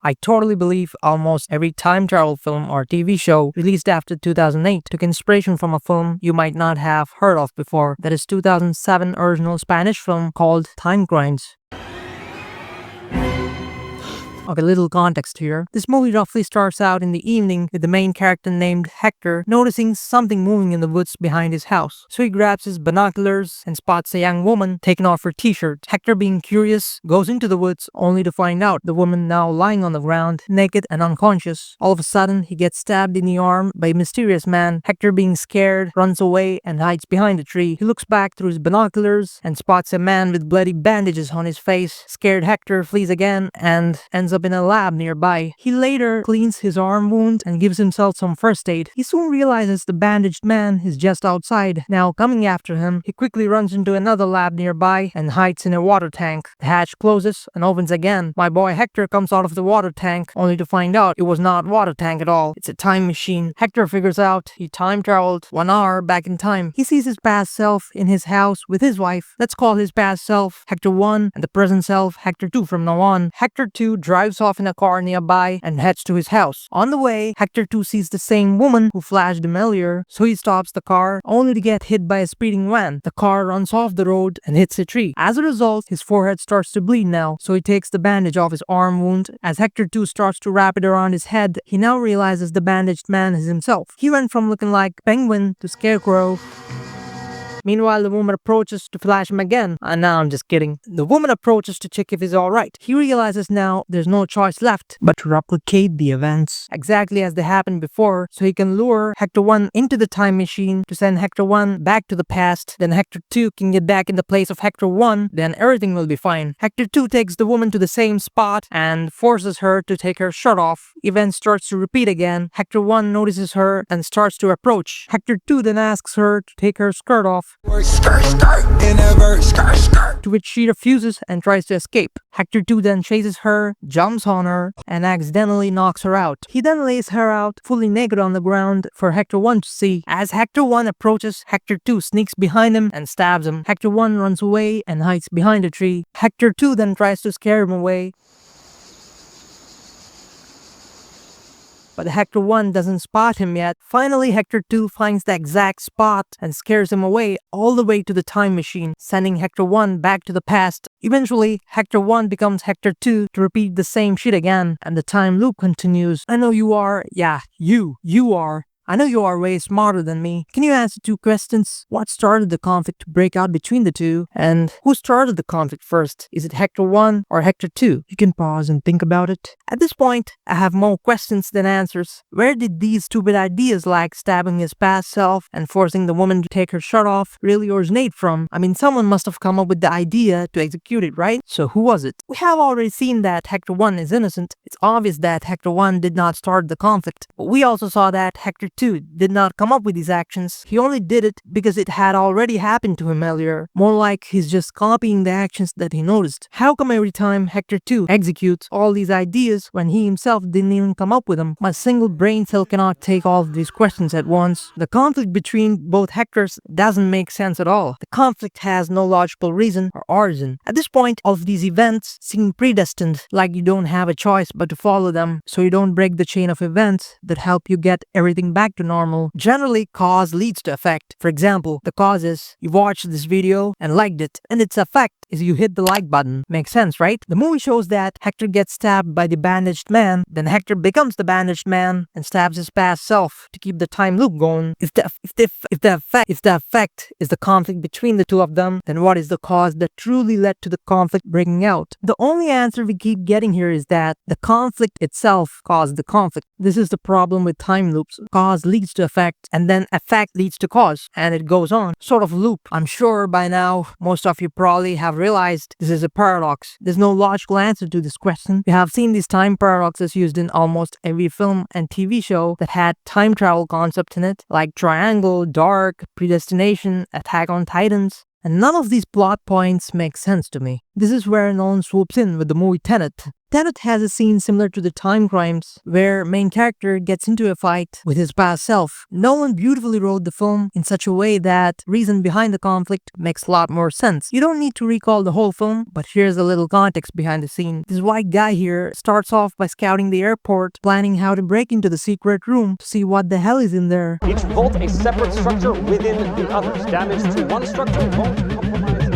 I totally believe almost every time travel film or TV show released after 2008 took inspiration from a film you might not have heard of before. That is 2007 original Spanish film called Time Grinds. Okay, little context here. This movie roughly starts out in the evening with the main character named Hector noticing something moving in the woods behind his house. So he grabs his binoculars and spots a young woman taking off her t-shirt. Hector, being curious, goes into the woods only to find out the woman now lying on the ground, naked and unconscious. All of a sudden, he gets stabbed in the arm by a mysterious man. Hector, being scared, runs away and hides behind a tree. He looks back through his binoculars and spots a man with bloody bandages on his face. Scared Hector flees again and ends up in a lab nearby. He later cleans his arm wound and gives himself some first aid. He soon realizes the bandaged man is just outside, now coming after him. He quickly runs into another lab nearby and hides in a water tank. The hatch closes and opens again. My boy Hector comes out of the water tank only to find out it was not water tank at all. It's a time machine. Hector figures out he time traveled 1 hour back in time. He sees his past self in his house with his wife. Let's call his past self Hector 1 and the present self Hector 2 from now on. Hector 2 drives off in a car nearby and heads to his house. On the way, Hector 2 sees the same woman who flashed him earlier, so he stops the car only to get hit by a speeding van. The car runs off the road and hits a tree. As a result, his forehead starts to bleed now, so he takes the bandage off his arm wound. As Hector 2 starts to wrap it around his head, he now realizes the bandaged man is himself. He went from looking like Penguin to Scarecrow. Meanwhile, the woman approaches to flash him again. Nah, I'm just kidding. The woman approaches to check if he's alright. He realizes now there's no choice left but to replicate the events exactly as they happened before, so he can lure Hector 1 into the time machine to send Hector 1 back to the past. Then Hector 2 can get back in the place of Hector 1. Then everything will be fine. Hector 2 takes the woman to the same spot and forces her to take her shirt off. Event starts to repeat again. Hector 1 notices her and starts to approach. Hector 2 then asks her to take her skirt off, to which she refuses and tries to escape. Hector 2 then chases her, jumps on her, and accidentally knocks her out. He then lays her out fully naked on the ground for Hector 1 to see. As Hector 1 approaches, Hector 2 sneaks behind him and stabs him. Hector 1 runs away and hides behind a tree. Hector 2 then tries to scare him away, but Hector 1 doesn't spot him yet. Finally, Hector 2 finds the exact spot and scares him away all the way to the time machine, sending Hector 1 back to the past. Eventually, Hector 1 becomes Hector 2 to repeat the same shit again, and the time loop continues. I know you are, you are. I know you are way smarter than me. Can you answer 2 questions? What started the conflict to break out between the two? And who started the conflict first? Is it Hector 1 or Hector 2? You can pause and think about it. At this point, I have more questions than answers. Where did these stupid ideas like stabbing his past self and forcing the woman to take her shirt off really originate from? I mean, someone must have come up with the idea to execute it, right? So who was it? We have already seen that Hector 1 is innocent. It's obvious that Hector 1 did not start the conflict. But we also saw that Hector 2 did not come up with these actions. He only did it because it had already happened to him earlier. More like he's just copying the actions that he noticed. How come every time Hector 2 executes all these ideas when he himself didn't even come up with them? My single brain cell cannot take all of these questions at once. The conflict between both Hectors doesn't make sense at all. The conflict has no logical reason or origin. At this point, all of these events seem predestined, like you don't have a choice but to follow them, so you don't break the chain of events that help you get everything back to normal. Generally, cause leads to effect. For example, the cause is you watched this video and liked it, and its effect is you hit the like button. Makes sense, right? The movie shows that Hector gets stabbed by the bandaged man, then Hector becomes the bandaged man and stabs his past self to keep the time loop going. If the effect is the conflict between the two of them, then what is the cause that truly led to the conflict breaking out? The only answer we keep getting here is that the conflict itself caused the conflict. This is the problem with time loops. Cause leads to effect, and then effect leads to cause, and it goes on. Sort of loop. I'm sure by now most of you probably have realized this is a paradox. There's no logical answer to this question. We have seen these time paradoxes used in almost every film and TV show that had time travel concept in it, like Triangle, Dark, Predestination, Attack on Titans. And none of these plot points make sense to me. This is where Nolan swoops in with the movie Tenet. Tenet has a scene similar to the Time Crimes, where main character gets into a fight with his past self. Nolan beautifully wrote the film in such a way that reason behind the conflict makes a lot more sense. You don't need to recall the whole film, but here's a little context behind the scene. This white guy here starts off by scouting the airport, planning how to break into the secret room to see what the hell is in there. Each bolt a separate structure within the others. Damage to one structure won't compromise.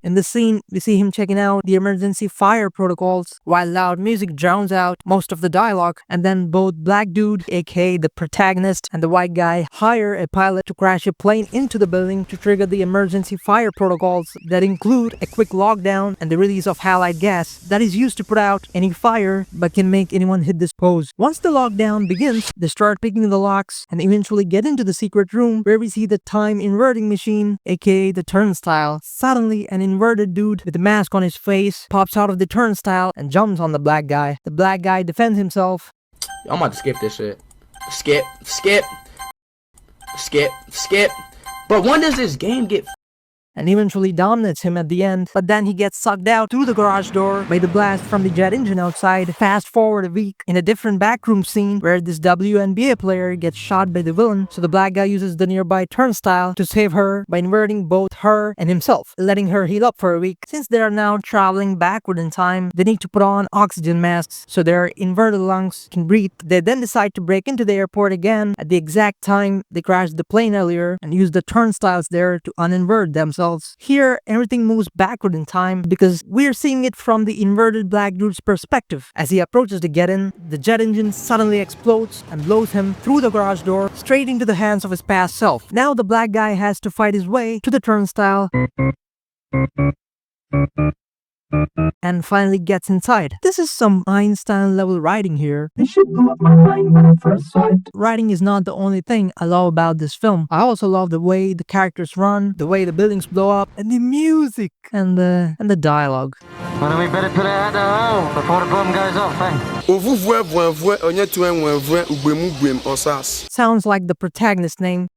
In this scene, we see him checking out the emergency fire protocols while loud music drowns out most of the dialogue, and then both black dude, aka the protagonist, and the white guy hire a pilot to crash a plane into the building to trigger the emergency fire protocols that include a quick lockdown and the release of halide gas that is used to put out any fire but can make anyone hit this pose. Once the lockdown begins, they start picking the locks and eventually get into the secret room where we see the time inverting machine, aka the turnstile. Suddenly, an inverted dude with a mask on his face pops out of the turnstile and jumps on the black guy. The black guy defends himself. I'm about to skip this shit. Skip. But when does this game get and eventually dominates him at the end, but then he gets sucked out through the garage door by the blast from the jet engine outside. Fast forward a week in a different backroom scene where this WNBA player gets shot by the villain, so the black guy uses the nearby turnstile to save her by inverting both her and himself, letting her heal up for a week. Since they are now traveling backward in time, they need to put on oxygen masks so their inverted lungs can breathe. They then decide to break into the airport again at the exact time they crashed the plane earlier and use the turnstiles there to uninvert themselves. Here, everything moves backward in time because we're seeing it from the inverted black dude's perspective. As he approaches the get-in, the jet engine suddenly explodes and blows him through the garage door straight into the hands of his past self. Now the black guy has to fight his way to the turnstile and finally gets inside. This is some Einstein level writing here. This shit blew up my mind when I first saw it. Writing is not the only thing I love about this film. I also love the way the characters run, the way the buildings blow up, and the music, and the dialogue. Well, we better put it out the hole before the bomb goes off, eh? Sounds like the protagonist's name.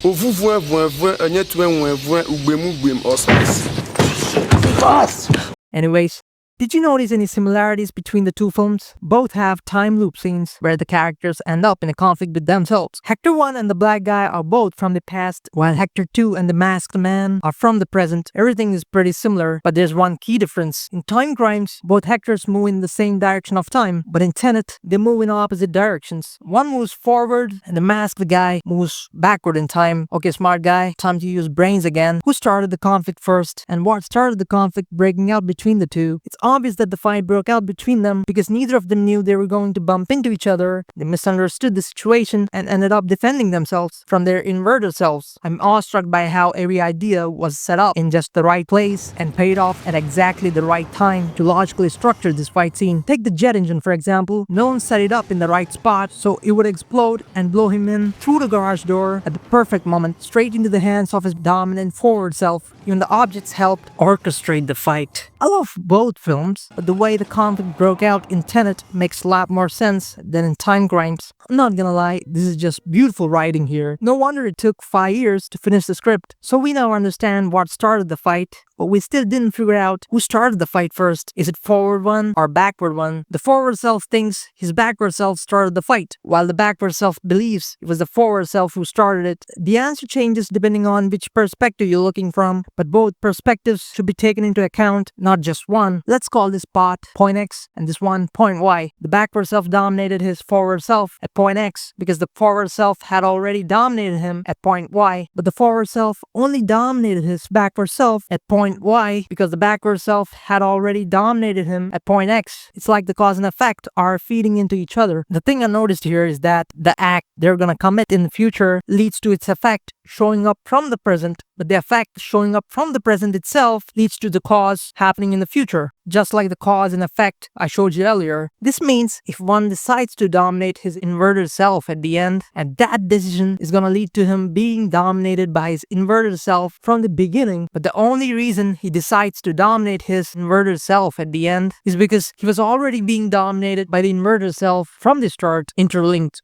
Anyways, did you notice any similarities between the two films? Both have time loop scenes where the characters end up in a conflict with themselves. Hector 1 and the black guy are both from the past, while Hector 2 and the masked man are from the present. Everything is pretty similar, but there's one key difference. In Time Crimes, both Hectors move in the same direction of time, but in Tenet, they move in opposite directions. One moves forward, and the masked guy moves backward in time. Okay, smart guy, time to use brains again. Who started the conflict first, and what started the conflict breaking out between the two? It's obvious that the fight broke out between them because neither of them knew they were going to bump into each other. They misunderstood the situation and ended up defending themselves from their inverted selves. I'm awestruck by how every idea was set up in just the right place and paid off at exactly the right time to logically structure this fight scene. Take the jet engine for example. Nolan set it up in the right spot so it would explode and blow him in through the garage door at the perfect moment, straight into the hands of his dominant forward self. Even the objects helped orchestrate the fight. I love both films, but the way the conflict broke out in Tenet makes a lot more sense than in Time Crimes. I'm not gonna lie, this is just beautiful writing here. No wonder it took 5 years to finish the script. So we now understand what started the fight, but we still didn't figure out who started the fight first. Is it forward one or backward one? The forward self thinks his backward self started the fight, while the backward self believes it was the forward self who started it. The answer changes depending on which perspective you're looking from, but both perspectives should be taken into account, not just one. Let's call this part point X and this one point Y. The backward self dominated his forward self at point X because the forward self had already dominated him at point Y, but the forward self only dominated his backward self at point Y because the backward self had already dominated him at point X. It's like the cause and effect are feeding into each other. The thing I noticed here is that the act they're gonna commit in the future leads to its effect showing up from the present, but the effect showing up from the present itself leads to the cause happening in the future, just like the cause and effect I showed you earlier. This means if one decides to dominate his inverted self at the end, and that decision is gonna lead to him being dominated by his inverted self from the beginning, but the only reason he decides to dominate his inverted self at the end is because he was already being dominated by the inverted self from the start. Interlinked.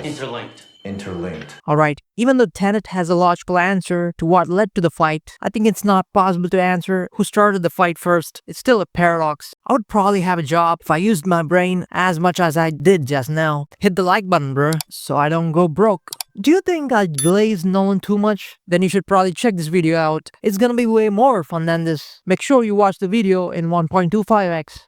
interlinked. Alright, even though Tenet has a logical answer to what led to the fight, I think it's not possible to answer who started the fight first. It's still a paradox. I would probably have a job if I used my brain as much as I did just now. Hit the like button, bro, so I don't go broke. Do you think I glazed Nolan too much? Then you should probably check this video out. It's gonna be way more fun than this. Make sure you watch the video in 1.25x.